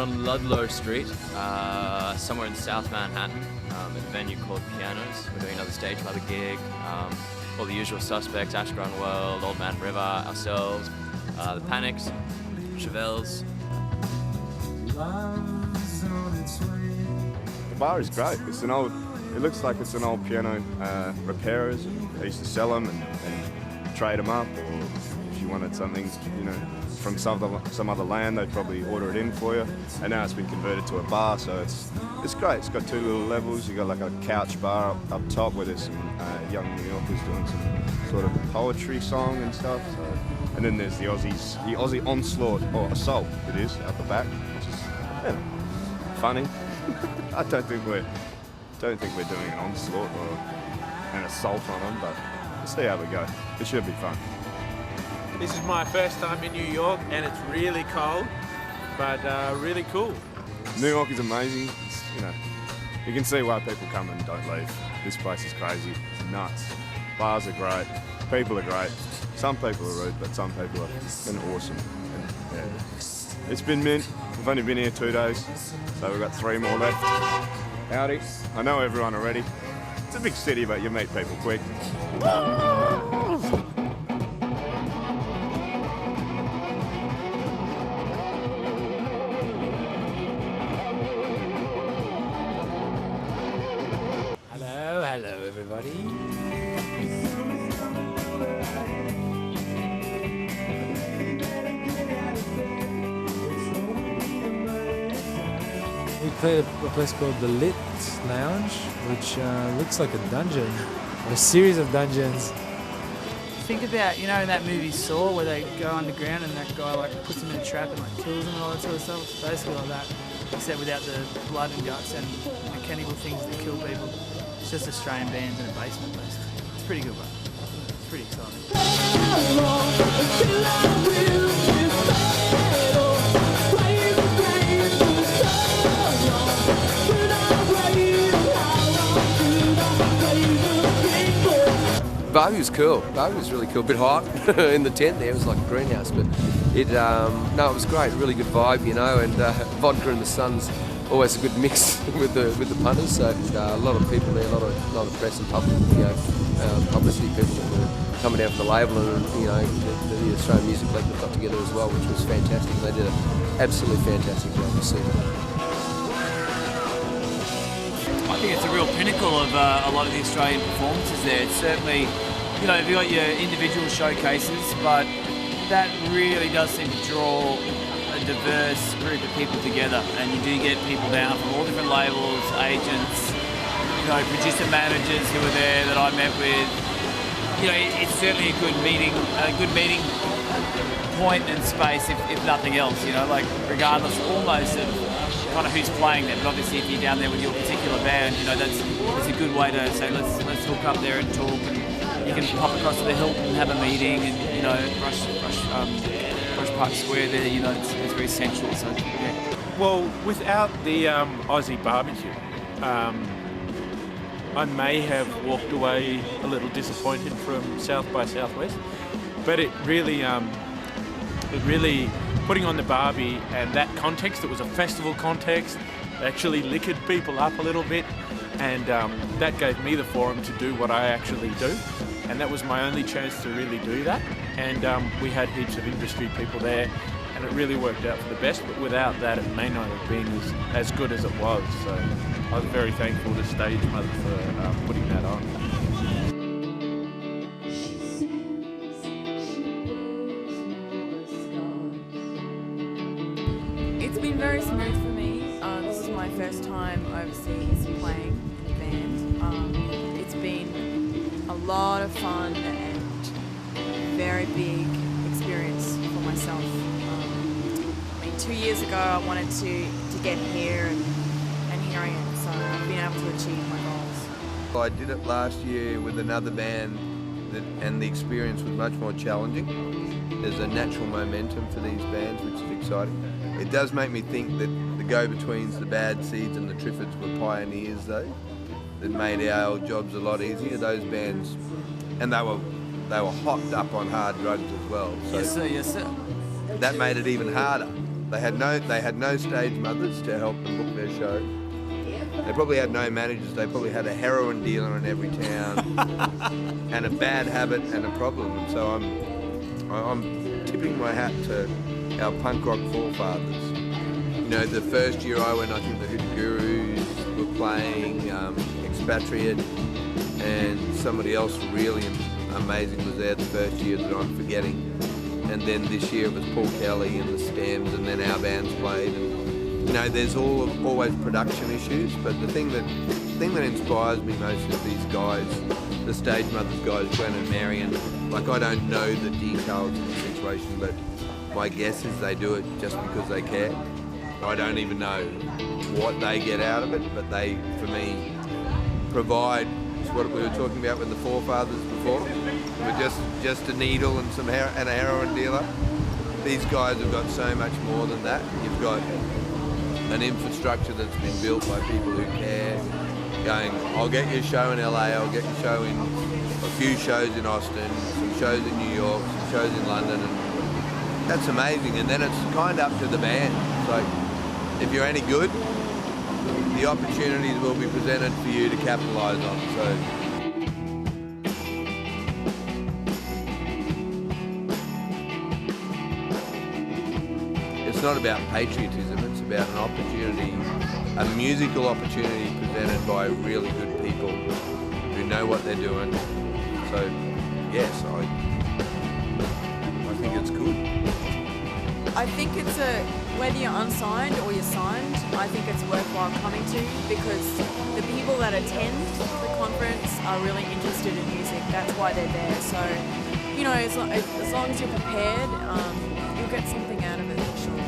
on Ludlow Street, somewhere in South Manhattan, at a venue called Pianos. We're doing another stage by the gig. All the usual suspects: Ashgrund World, Old Man River, ourselves, the Panics, Chevelles. The bar is great. It looks like it's an old piano repairers. They used to sell them and trade them up, or if you wanted something, from some other land, they'd probably order it in for you. And now it's been converted to a bar, so it's great. It's got two little levels. You got like a couch bar up top where there's some young New Yorkers doing some sort of poetry song and stuff. So, and then there's the Aussie onslaught or assault. It is out the back, which is funny. I don't think we're doing an onslaught or an assault on them, but we'll see how we go. It should be fun. This is my first time in New York, and it's really cold, but really cool. New York is amazing. You can see why people come and don't leave. This place is crazy. It's nuts. Bars are great. People are great. Some people are rude, but some people have been awesome. And, it's been mint. We've only been here 2 days, so we've got 3 more left. Howdy. I know everyone already. It's a big city, but you meet people quick. Hello everybody. We played a place called the Lit Lounge, which looks like a dungeon, or a series of dungeons. Think about, in that movie Saw, where they go underground and that guy puts them in a trap and kills them and all that sort of stuff. It's basically like that, except without the blood and guts and mechanical things that kill people. It's just Australian bands in a basement, basically. It's pretty good one. It's pretty exciting. Barbie was cool. Barbie was really cool. A bit hot in the tent there. It was like a greenhouse, but it was great. Really good vibe, and vodka in the sun's always a good mix with the punters. So a lot of people there, a lot of press and publicity people that were coming down for the label, and the Australian Music Collective got together as well, which was fantastic. They did an absolutely fantastic job to see that. I think it's a real pinnacle of a lot of the Australian performances there. It's certainly, you've got your individual showcases, but that really does seem to draw a diverse group of people together, and you do get people down from all different labels, agents, producer managers who are there that I met with. It's certainly a good meeting point and space, if nothing else. Regardless almost of kind of who's playing there, but obviously if you're down there with your particular band, that's a good way to say let's hook up there and talk, and you can pop across to the Hilton and have a meeting, and Brush Park Square there, it's very central. So yeah. Well, without the Aussie BBQ, I may have walked away a little disappointed from South by Southwest, but it really putting on the Barbie and that context, it was a festival context, actually liquored people up a little bit, and that gave me the forum to do what I actually do, and that was my only chance to really do that. And we had heaps of industry people there, and it really worked out for the best, but without that it may not have been as good as it was. So I was very thankful to Stage Mother for putting that on. It's been very smooth for me. This is my first time overseas playing in a band. It's been a lot of fun and very big experience for myself. 2 years ago I wanted to get here, and here I am, so I've been able to achieve my goals. I did it last year with another band, and the experience was much more challenging. There's a natural momentum for these bands, which is exciting. It does make me think that the go-betweens, the Bad Seeds and the Triffids were pioneers though, that made our jobs a lot easier. Those bands, and they were hopped up on hard drugs as well. So yes sir. that made it even harder. They had no stage mothers to help them book their show. They probably had no managers. They probably had a heroin dealer in every town, and a bad habit and a problem. And so I'm tipping my hat to our punk rock forefathers. You know, the first year I went, I think the Hoodoo Gurus were playing, Expatriate, and somebody else really amazing was there the first year that I'm forgetting. And then this year it was Paul Kelly and the Stems, and then our bands played. And, you know, there's always production issues, but the thing that inspires me most is these guys, the Stage Mothers guys, Glenn and Marion. Like, I don't know the details of the situation, but my guess is they do it just because they care. I don't even know what they get out of it, but they, for me, provide what we were talking about with the forefathers before. With just a needle and and a heroin dealer. These guys have got so much more than that. You've got an infrastructure that's been built by people who care. Going, I'll get you a show in LA, I'll get you a show in a few shows in Austin, some shows in New York, some shows in London, and that's amazing. And then it's kind of up to the band. It's like, if you're any good, the opportunities will be presented for you to capitalise on. So. It's not about patriotism, it's about an opportunity, a musical opportunity presented by really good people who know what they're doing. So, yes, I think it's good. I think it's whether you're unsigned or you're signed, I think it's worthwhile coming to, because the people that attend the conference are really interested in music. That's why they're there. So, you know, as long as you're prepared, you'll get something out of it for sure.